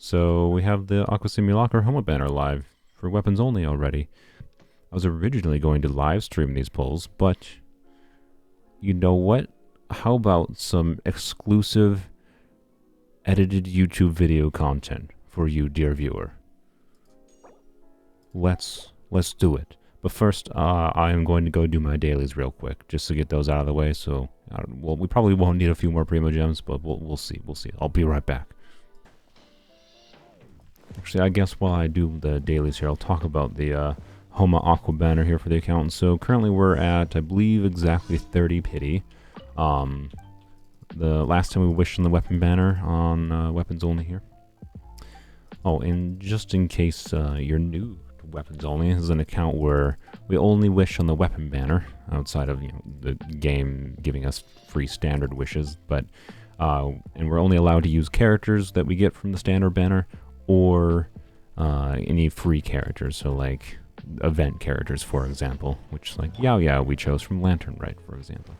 So we have the Aqua Simulacra Homa banner live for weapons only already. I was originally going to live stream these polls, but you know what? How about some exclusive edited YouTube video content for you, dear viewer? Let's do it. But first, I am going to go do my dailies real quick, just to get those out of the way. So, well, we probably won't need a few more Primo Gems, but we'll see. We'll see. I'll be right back. Actually, I guess while I do the dailies here, I'll talk about the Homa Aqua banner here for the account. So currently we're at, I believe, exactly 30 pity. The last time we wished on the weapon banner on weapons only here. Oh, and just in case you're new to weapons only, this is an account where we only wish on the weapon banner outside of the game giving us free standard wishes, but and we're only allowed to use characters that we get from the standard banner or any free characters. So like event characters, for example, which like Yao we chose from Lantern Rite, for example.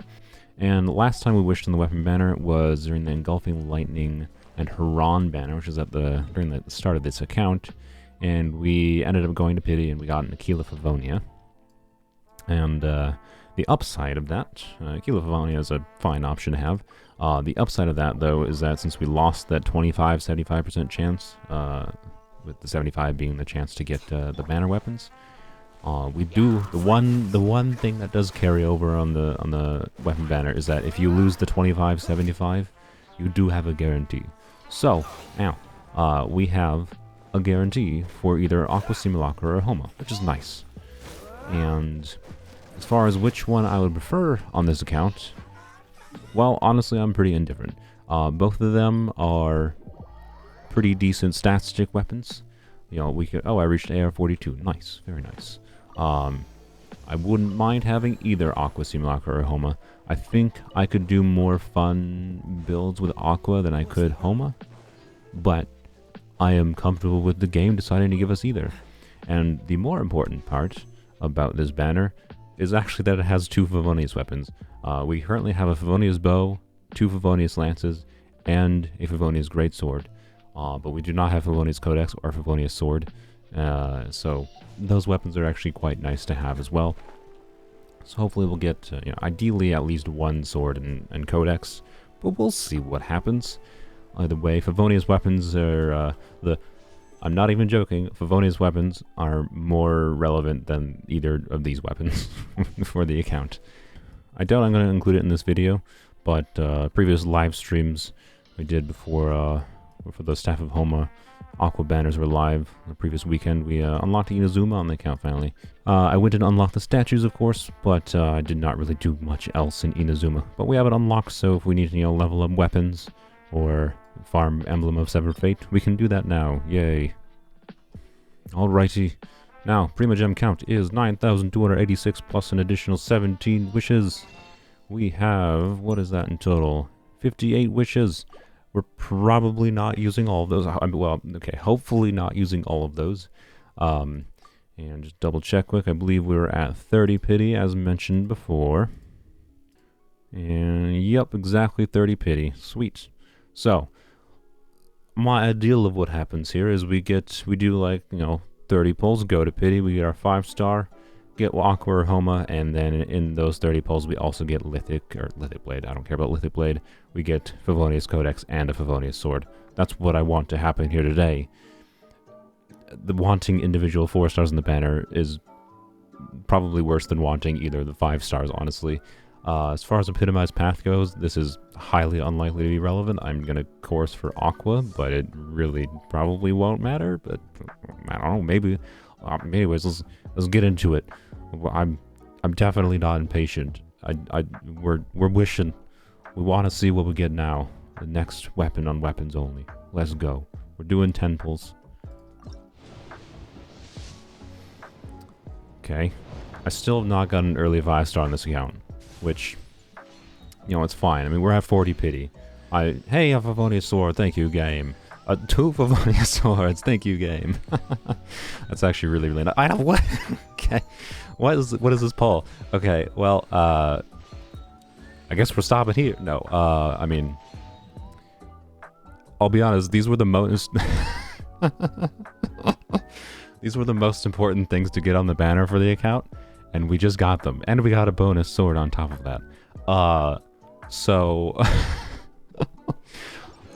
And last time we wished on the weapon banner was during the Engulfing Lightning and Haran banner, which is during the start of this account, and we ended up going to pity and we got an Aquila Favonia. And the upside of that, Aquila Favonia is a fine option to have. The upside of that, though, is that since we lost that 25-75% chance, with the 75 being the chance to get the banner weapons, we do the one thing that does carry over on the weapon banner is that if you lose the 25-75, you do have a guarantee. So now we have a guarantee for either Aqua Simulacra or Homa, which is nice. And as far as which one I would prefer on this account, well, honestly, I'm pretty indifferent. Both of them are pretty decent statistic weapons. We could. Oh, I reached AR-42. Nice, very nice. I wouldn't mind having either Aqua Simulacra or Homa. I think I could do more fun builds with Aqua than I could Homa, but I am comfortable with the game deciding to give us either. And the more important part about this banner is actually that it has two Favonius weapons. We currently have a Favonius bow, two Favonius lances, and a Favonius greatsword. But we do not have Favonius codex or Favonius sword. So those weapons are actually quite nice to have as well. So hopefully we'll get, ideally at least one sword and codex, but we'll see what happens. Either way, Favonius weapons are I'm not even joking, Favonius weapons are more relevant than either of these weapons for the account. I doubt I'm going to include it in this video, but previous live streams we did before for the staff of Homa Aqua banners were live the previous weekend. We unlocked Inazuma on the account finally. I went and unlocked the statues, of course, but I did not really do much else in Inazuma. But we have it unlocked, so if we need to level up weapons or farm Emblem of Severed Fate, we can do that now. Yay. Alrighty. Now, Prima Gem count is 9,286 plus an additional 17 wishes. We have, what is that in total? 58 wishes. We're probably not using all of those. Well, okay, hopefully not using all of those. And just double check quick. I believe we were at 30 pity, as mentioned before. And yep, exactly 30 pity. Sweet. So, my ideal of what happens here is we do like, 30 pulls, go to pity, we get our 5-star, get Aqua or Homa, and then in those 30 pulls we also get Lithic Blade. I don't care about Lithic Blade. We get Favonius Codex and a Favonius Sword. That's what I want to happen here today. The wanting individual 4 stars in the banner is probably worse than wanting either of the 5 stars, honestly. As far as Epitomized Path goes, this is highly unlikely to be relevant. I'm going to course for Aqua, but it really probably won't matter. But I don't know, maybe. Anyways, let's get into it. I'm definitely not impatient. We're wishing. We want to see what we get now. The next weapon on weapons only. Let's go. We're doing 10 pulls. Okay. I still have not got an early 5-star on this account, which, it's fine. I mean, we're at 40 pity. Hey, a Favonius Sword, thank you, game. 2 Favonius Swords, thank you, game. That's actually really, really nice. I have what? Okay. What is this poll? Okay, well, I guess we're stopping here. No, I mean, I'll be honest, these were the most... These were the most important things to get on the banner for the account, and we just got them. And we got a bonus sword on top of that. So...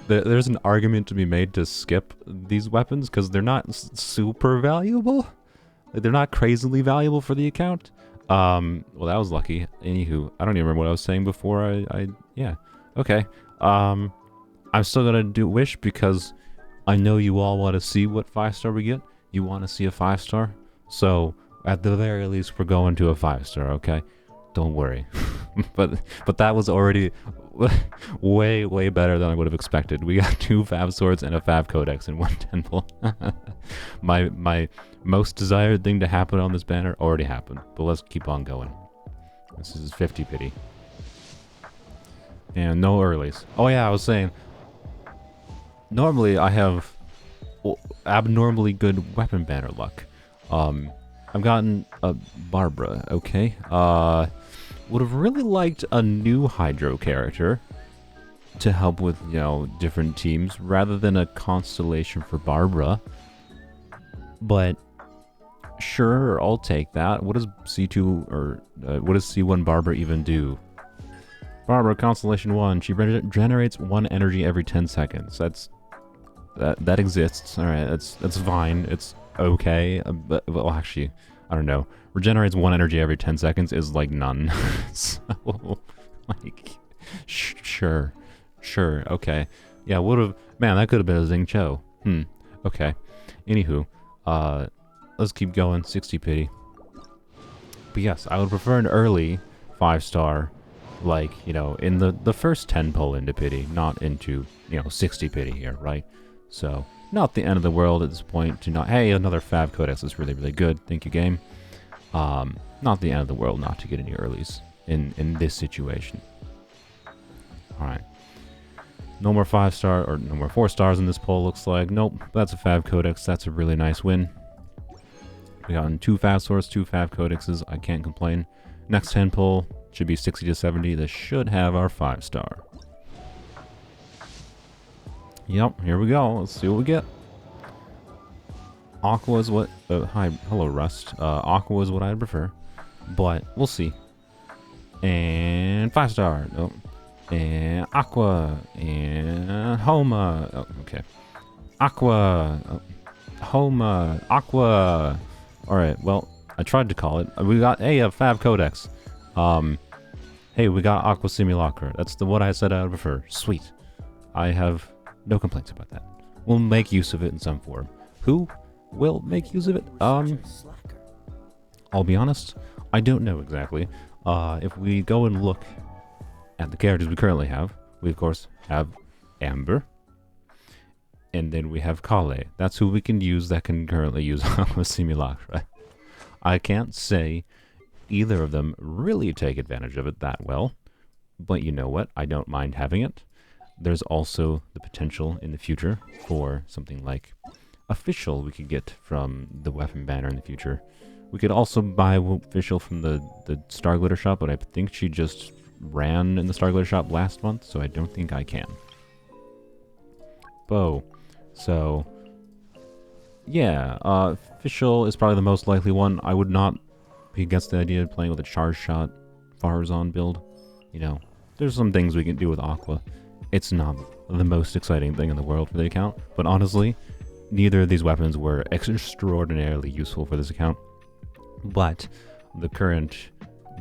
There's an argument to be made to skip these weapons, because they're not super valuable. They're not crazily valuable for the account. Well, that was lucky. Anywho, I don't even remember what I was saying before yeah. Okay. I'm still gonna do Wish, because I know you all want to see what 5-star we get. You want to see a 5-star? So, at the very least, we're going to a 5-star, okay? Don't worry. but that was already way better than I would have expected. We got 2 Fav Swords and a Fav Codex in one temple. my most desired thing to happen on this banner already happened. But let's keep on going. This is 50 pity. And no earlies. Oh yeah, I was saying, normally I have abnormally good weapon banner luck. I've gotten a Barbara, okay? Would have really liked a new Hydro character to help with, you know, different teams rather than a constellation for Barbara. But sure, I'll take that. What does C2 or what does C1 Barbara even do? Barbara Constellation 1. She generates 1 energy every 10 seconds. That exists. All right, that's fine. It's okay. But well, actually, I don't know. Regenerates 1 energy every 10 seconds is like none. So, like, sure, okay. Yeah, would have. Man, that could have been a Xing Cho. Okay. Anywho, let's keep going. 60 pity. But yes, I would prefer an early 5-star, like, you know, in the first 10 pull into pity, not into, you know, 60 pity here, right? So, not the end of the world at this point to not, hey, another Fav Codex is really good. Thank you, game. Not the end of the world not to get any earlies in this situation. Alright. No more 5-star, or no more 4-stars in this poll, looks like. Nope, that's a Fav Codex. That's a really nice win. We got 2 Fav Swords, 2 Fav Codexes. I can't complain. Next 10 pull should be 60 to 70. This should have our 5-star. Yep, here we go. Let's see what we get. Aqua is what... hello, Rust. Aqua is what I'd prefer. But, we'll see. And 5-star. Nope. And Aqua. And Homa. Oh, okay. Aqua. Homa. Aqua. Alright, well, I tried to call it. We got a Fav Codex. Hey, we got Aqua Simulacra. That's the what I said I would prefer. Sweet. I have no complaints about that. We'll make use of it in some form. Who will make use of it? I'll be honest, I don't know exactly. If we go and look at the characters we currently have, we of course have Amber, and then we have Kale. That's who we can use that can currently use Aqua Simulacra. I can't say either of them really take advantage of it that well, but you know what? I don't mind having it. There's also the potential in the future for something like Official we could get from the weapon banner in the future. We could also buy Official from the Star Glitter shop, but I think she just ran in the Star Glitter shop last month, so I don't think I can. Bow. So, yeah, Official is probably the most likely one. I would not be against the idea of playing with a charge shot Farazan build. You know, there's some things we can do with Aqua. It's not the most exciting thing in the world for the account, but honestly, neither of these weapons were extraordinarily useful for this account. But the current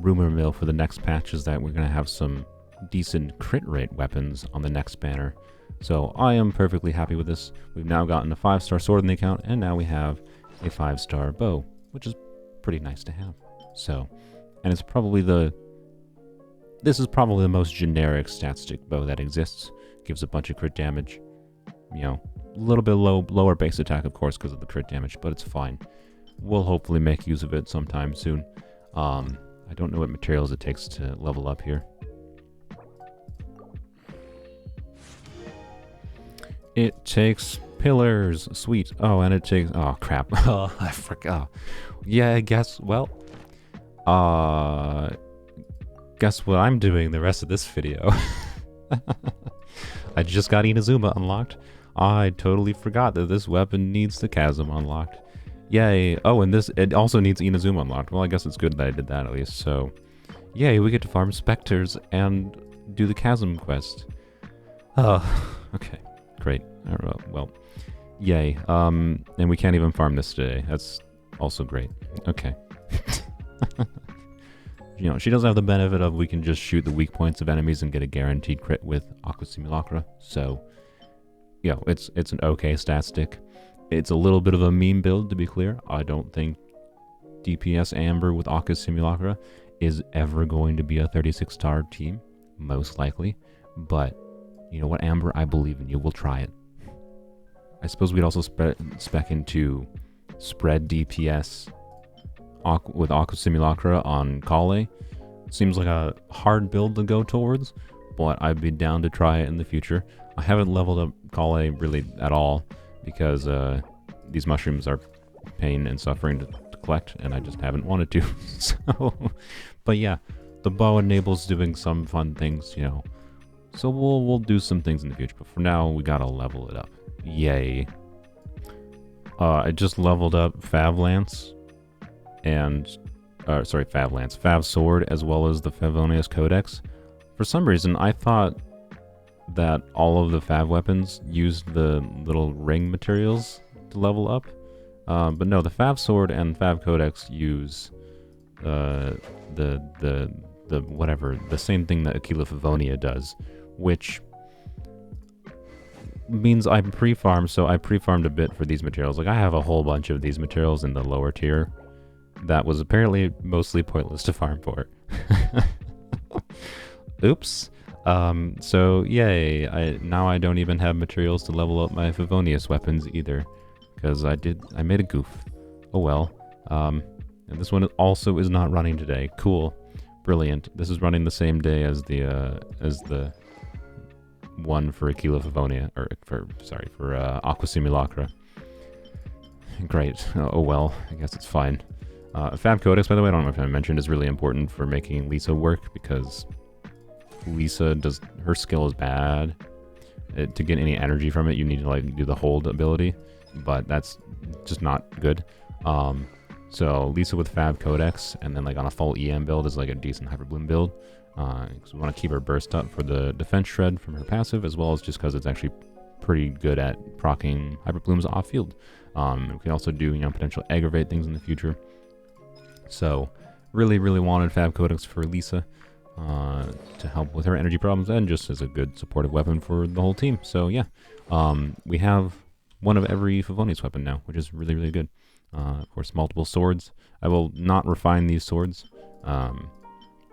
rumor mill for the next patch is that we're going to have some decent crit rate weapons on the next banner. So I am perfectly happy with this. We've now gotten a 5-star sword in the account, and now we have a 5-star bow, which is pretty nice to have. So, and it's probably this is probably the most generic stat stick bow that exists. Gives a bunch of crit damage. You know, a little bit lower base attack, of course, because of the crit damage, but it's fine. We'll hopefully make use of it sometime soon. I don't know what materials it takes to level up here. It takes pillars. Sweet. Oh, and it takes... Oh, crap. Oh, I forgot. Yeah, I guess... Well... Guess what I'm doing the rest of this video. I just got Inazuma unlocked. I totally forgot that this weapon needs the chasm unlocked. Yay. Oh, and it also needs Inazuma unlocked. Well, I guess it's good that I did that at least. So, yay, we get to farm specters and do the chasm quest. Oh, okay. Great. Well, yay. And we can't even farm this today. That's also great. Okay. You know, she doesn't have the benefit of we can just shoot the weak points of enemies and get a guaranteed crit with Aqua Simulacra. So, you know, it's an okay stat stick. It's a little bit of a meme build, to be clear. I don't think DPS Amber with Aqua Simulacra is ever going to be a 36-star team, most likely. But, you know what, Amber? I believe in you. We'll try it. I suppose we'd also spec into spread DPS with Aqua Simulacra on Kale. Seems like a hard build to go towards, but I'd be down to try it in the future. I haven't leveled up Kale really at all because these mushrooms are pain and suffering to collect, and I just haven't wanted to. So, but yeah, the bow enables doing some fun things, you know. So we'll do some things in the future, but for now we gotta level it up. Yay! I just leveled up Fav Lance. And, Fav Sword, as well as the Favonius Codex. For some reason, I thought that all of the Fav weapons used the little ring materials to level up. But no, the Fav Sword and Fav Codex use the same thing that Aquila Favonia does, which means I pre-farmed, so I pre-farmed a bit for these materials. Like, I have a whole bunch of these materials in the lower tier that was apparently mostly pointless to farm for. Oops. So yay, now I don't even have materials to level up my Favonius weapons either, because I made a goof. Oh well. And this one also is not running today. Cool. Brilliant. This is running the same day as the one for Aquila Favonia, or for Aqua Simulacra. Great. Oh well, I guess it's fine. Fab Codex, by the way, I don't know if I mentioned, is really important for making Lisa work, because Lisa her skill is bad. To get any energy from it, you need to like do the hold ability, but that's just not good. So Lisa with Fab Codex, and then like on a full EM build is like a decent Hyperbloom build. Because we want to keep her burst up for the defense shred from her passive, as well as just because it's actually pretty good at proccing Hyperblooms off field. We can also do, you know, potential aggravate things in the future. So, really wanted Fab Codex for Lisa to help with her energy problems, and just as a good supportive weapon for the whole team. So yeah, we have one of every Favonius weapon now, which is really good. Of course, multiple swords. I will not refine these swords.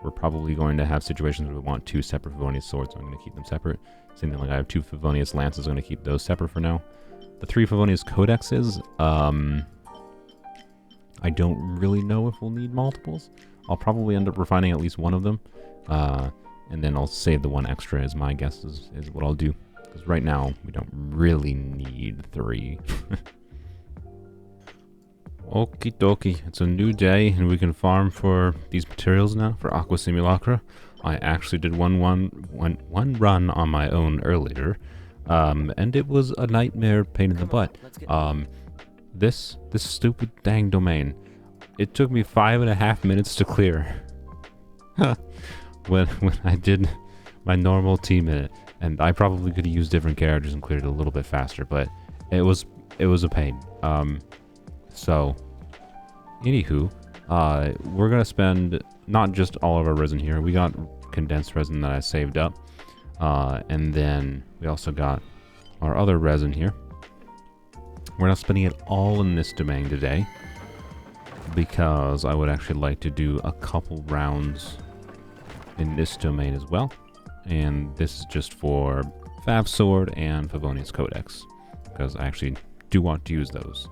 We're probably going to have situations where we want two separate Favonius swords, so I'm going to keep them separate. Same thing, like I have two Favonius lances, I'm going to keep those separate for now. The three Favonius Codexes, I don't really know if we'll need multiples. I'll probably end up refining at least one of them. And then I'll save the one extra, is my guess is what I'll do. Because right now, we don't really need three. Okie dokie, it's a new day, and we can farm for these materials now, for Aqua Simulacra. I actually did one run on my own earlier, and it was a nightmare pain in the butt. This stupid dang domain. It took me 5.5 minutes to clear. when I did my normal team in it, and I probably could have used different characters and cleared it a little bit faster, but it was a pain. So, anywho, we're gonna spend not just all of our resin here. We got condensed resin that I saved up, and then we also got our other resin here. We're not spending it all in this domain today, because I would actually like to do a couple rounds in this domain as well. And this is just for Fav Sword and Favonius Codex, because I actually do want to use those.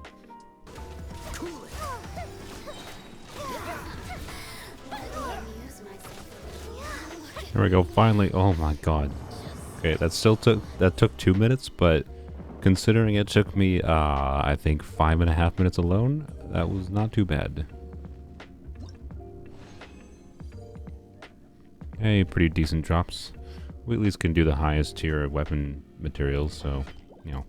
There we go, finally. Oh my god. Okay, that took 2 minutes, but considering it took me, I think 5.5 minutes alone, that was not too bad. Hey, pretty decent drops. We at least can do the highest tier of weapon materials, so you know,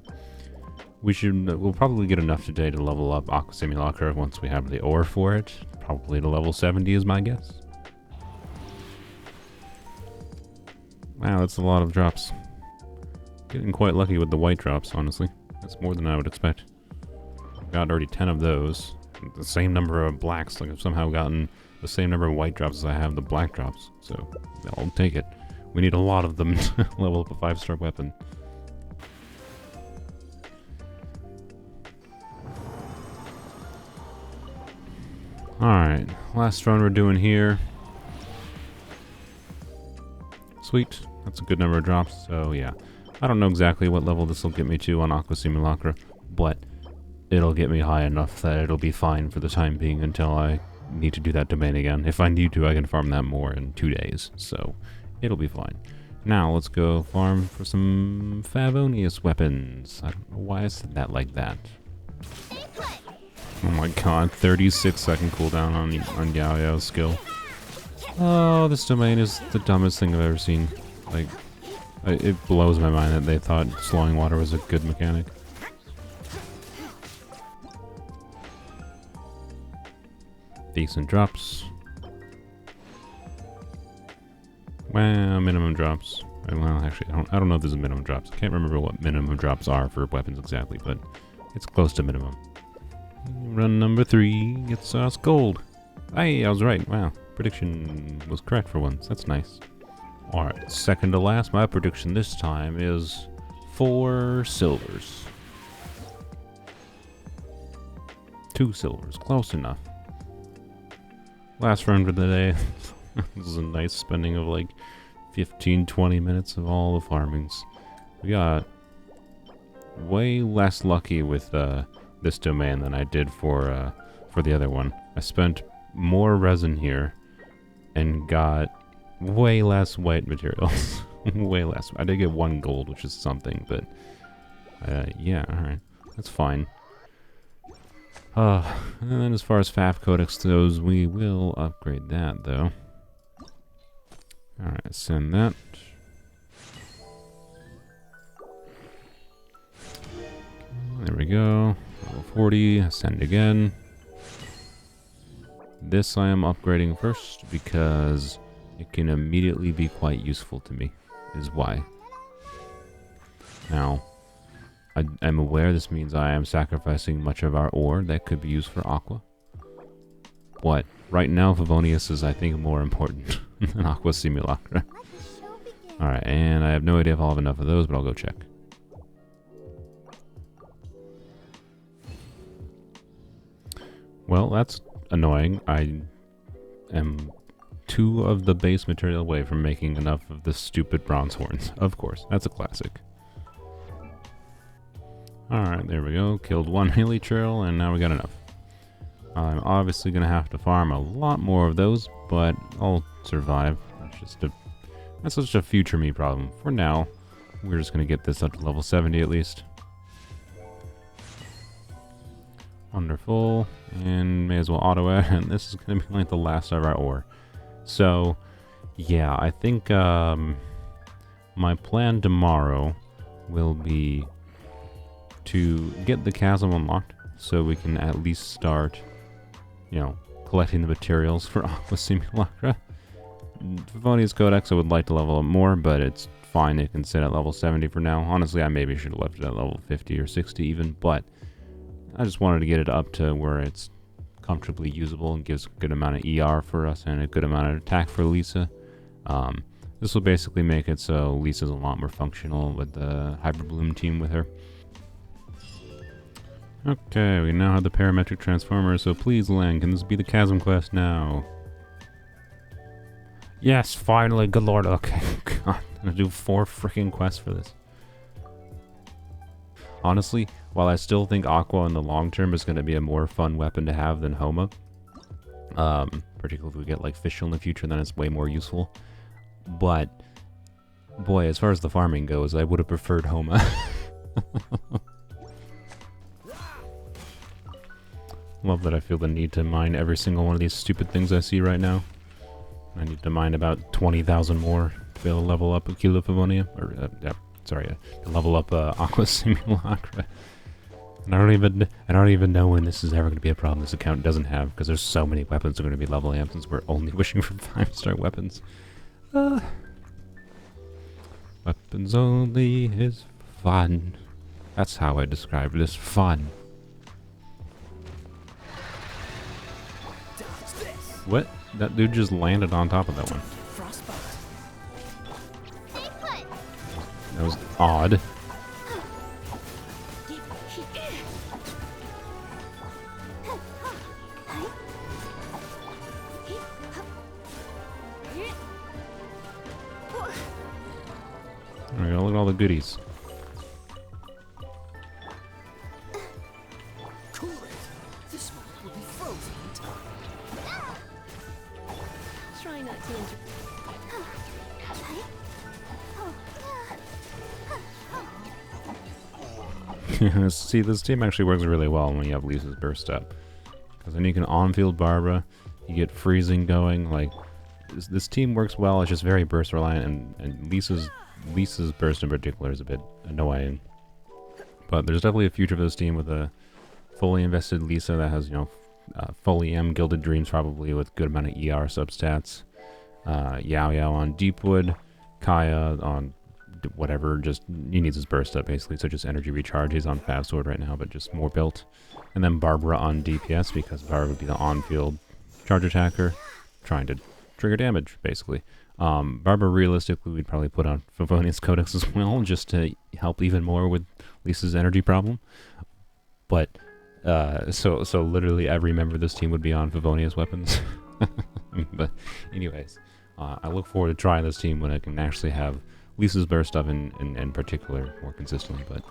we'll probably get enough today to level up Aqua Simulacra once we have the ore for it. Probably to level 70 is my guess. Wow, that's a lot of drops. Getting quite lucky with the white drops, honestly. That's more than I would expect. Got already 10 of those. The same number of blacks. Like I've somehow gotten the same number of white drops as I have the black drops. So I'll take it. We need a lot of them to level up a 5-star weapon. Alright, last run we're doing here. Sweet, that's a good number of drops, so yeah. I don't know exactly what level this will get me to on Aqua Simulacra, but it'll get me high enough that it'll be fine for the time being until I need to do that domain again. If I need to, I can farm that more in 2 days, so it'll be fine. Now, let's go farm for some Favonius weapons. I don't know why I said that like that. Oh my god, 36-second cooldown on Yao Yao's skill. Oh, this domain is the dumbest thing I've ever seen. Like, it blows my mind that they thought slowing water was a good mechanic. Decent drops. Well, minimum drops. Well, actually, I don't know if there's a minimum drops. I can't remember what minimum drops are for weapons exactly, but it's close to minimum. Run number 3 gets us gold. Hey, I was right. Wow, prediction was correct for once. That's nice. Alright, second to last. My prediction this time is 4 silvers. 2 silvers. Close enough. Last run for the day. This is a nice spending of like 15-20 minutes of all the farmings. We got way less lucky with this domain than I did for the other one. I spent more resin here and got way less white materials. Way less. I did get 1 gold, which is something, but yeah, alright. That's fine. And then as far as FAF Codex goes, we will upgrade that, though. Alright, send that. There we go. Level 40, send again. This I am upgrading first because it can immediately be quite useful to me, is why. Now, I'm aware this means I am sacrificing much of our ore that could be used for Aqua. But right now, Favonius is, I think, more important than Aqua Simulacra. Alright, and I have no idea if I'll have enough of those, but I'll go check. Well, that's annoying. I am 2 of the base material away from making enough of the stupid bronze horns. Of course, that's a classic. Alright, there we go. Killed 1 hilly trail, and now we got enough. I'm obviously going to have to farm a lot more of those, but I'll survive. That's just a future me problem. For now, we're just going to get this up to level 70 at least. Wonderful. And may as well auto it, and this is going to be like the last of our ore. So, yeah, I think my plan tomorrow will be to get the chasm unlocked so we can at least start, you know, collecting the materials for Aqua Simulacra. Favonius Codex I would like to level up more, but it's fine. It can sit at level 70 for now. Honestly, I maybe should have left it at level 50 or 60 even, but I just wanted to get it up to where it's comfortably usable and gives a good amount of ER for us and a good amount of attack for Lisa. This will basically make it so Lisa's a lot more functional with the Hybrid Bloom team with her. Okay, we now have the parametric transformer, so please land. Can this be the chasm quest now? Yes, finally, good lord. Okay, god, I'm gonna do 4 freaking quests for this. Honestly, while I still think Aqua in the long term is gonna be a more fun weapon to have than Homa, particularly if we get like Fischl in the future, then it's way more useful. But, boy, as far as the farming goes, I would have preferred Homa. Love that I feel the need to mine every single one of these stupid things I see right now. I need to mine about 20,000 more to be able to level up a Kilo Favonia, or yeah, sorry, to level up Aqua Simulacra. And I don't even know when this is ever going to be a problem this account doesn't have, because there's so many weapons that are going to be leveling up since we're only wishing for 5-star weapons. Weapons only is fun. That's how I describe this, fun. What? That dude just landed on top of that one. That was odd. There we go, look at all the goodies. Try not to See, this team actually works really well when you have Lisa's burst up. Because then you can on-field Barbara, you get freezing going, like, this team works well, it's just very burst reliant, and Lisa's burst in particular is a bit annoying. But there's definitely a future for this team with a fully invested Lisa that has, you know, fully Gilded Dreams probably with good amount of ER substats. Yao Yao on Deepwood, Kaya on whatever, just he needs his burst up basically, so just energy recharge. He's on Fast Sword right now, but just more built. And then Barbara on DPS, because Barbara would be the on-field charge attacker, trying to trigger damage, basically. Barbara, realistically, we'd probably put on Favonius Codex as well, just to help even more with Lisa's energy problem. But, so literally every member of this team would be on Favonius weapons. But anyways, I look forward to trying this team when I can actually have Lisa's burst up in particular more consistently, but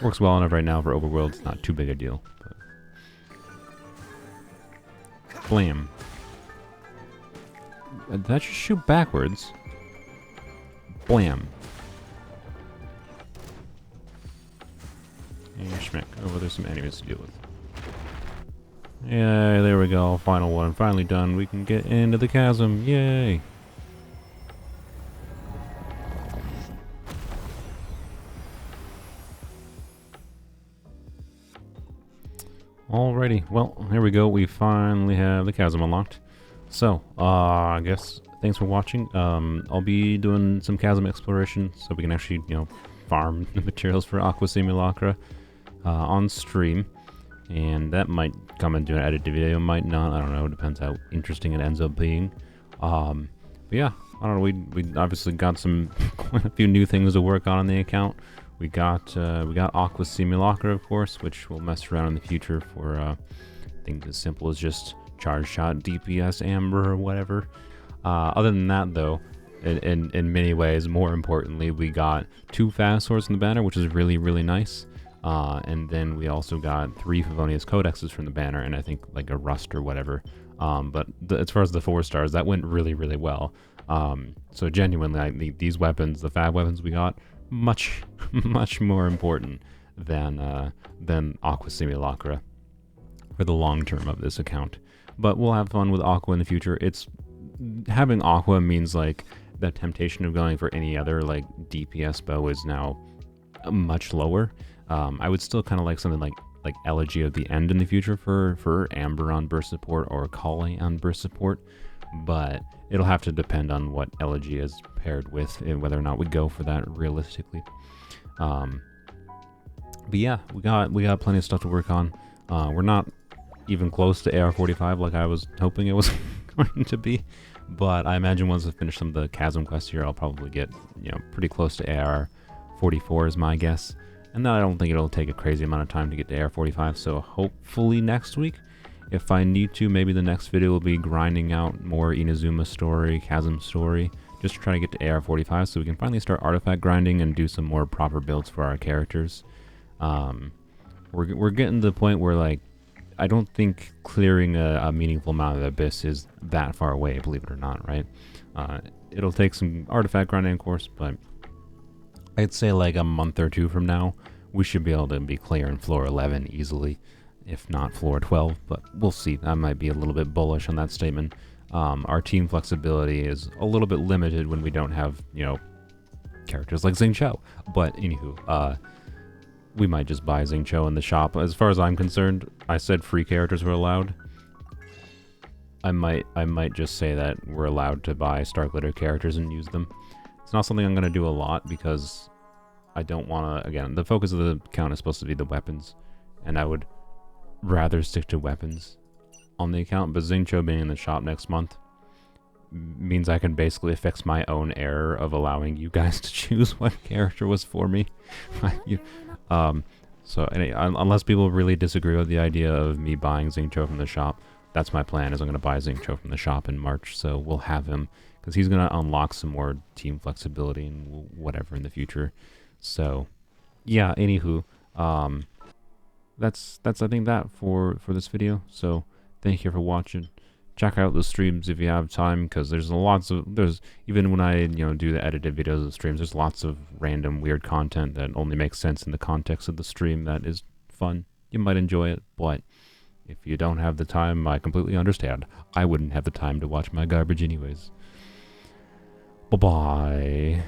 works well enough right now for Overworld. It's not too big a deal. But. Blam. Did that just shoot backwards? Blam. And schmick. Oh, there's some enemies to deal with. Yeah, there we go. Final one. Finally done. We can get into the chasm. Yay! Alrighty. Well, here we go. We finally have the chasm unlocked. So, I guess thanks for watching. I'll be doing some chasm exploration so we can actually, you know, farm the materials for Aqua Simulacra on stream. And that might come into an edited video, might not. I don't know. It depends how interesting it ends up being. But yeah, I don't know. We obviously got quite a few new things to work on the account. We got Aqua Simulacra, of course, which we'll mess around in the future for things as simple as just charge shot, DPS, Amber, or whatever. Other than that, though, in many ways, more importantly, we got 2 fast swords in the banner, which is really, really nice. And then we also got 3 Favonius Codexes from the banner, and I think like a Rust or whatever. But as far as the 4 stars, that went really, really well. So genuinely, these weapons, the fab weapons we got, much, much more important than Aqua Simulacra for the long term of this account. But we'll have fun with Aqua in the future. Having Aqua means like the temptation of going for any other like DPS bow is now much lower. I would still kind of like something like Elegy of the End in the future for Amber on burst support or Kale on burst support, but it'll have to depend on what Elegy is paired with and whether or not we go for that realistically. But yeah, we got plenty of stuff to work on. We're not even close to AR-45 like I was hoping it was going to be, but I imagine once I finish some of the Chasm quests here, I'll probably get, you know, pretty close to AR-44 is my guess. And then I don't think it'll take a crazy amount of time to get to AR-45, so hopefully next week. If I need to, maybe the next video will be grinding out more Inazuma story, Chasm story, just to try to get to AR-45 so we can finally start artifact grinding and do some more proper builds for our characters. We're getting to the point where, like, I don't think clearing a meaningful amount of the Abyss is that far away, believe it or not, right? It'll take some artifact grinding, of course, but I'd say like a month or 2 from now, we should be able to be clearing floor 11 easily, if not floor 12, but we'll see. I might be a little bit bullish on that statement. Our team flexibility is a little bit limited when we don't have, you know, characters like Xingqiu. But anywho, we might just buy Xingqiu in the shop. As far as I'm concerned, I said free characters were allowed. I might just say that we're allowed to buy Star Glitter characters and use them. It's not something I'm going to do a lot because I don't want to, again, the focus of the account is supposed to be the weapons, and I would rather stick to weapons on the account, but Xingqiu being in the shop next month means I can basically fix my own error of allowing you guys to choose what character was for me. So anyway, unless people really disagree with the idea of me buying Xingqiu from the shop, that's my plan, is I'm going to buy Xingqiu from the shop in March, so we'll have him, because he's going to unlock some more team flexibility and whatever in the future. So, yeah, anywho, that's I think that for this video, so thank you for watching. Check out the streams if you have time, because there's even when I do the edited videos of streams, there's lots of random weird content that only makes sense in the context of the stream that is fun. You might enjoy it, but if you don't have the time, I completely understand. I wouldn't have the time to watch my garbage anyways. Bye-bye.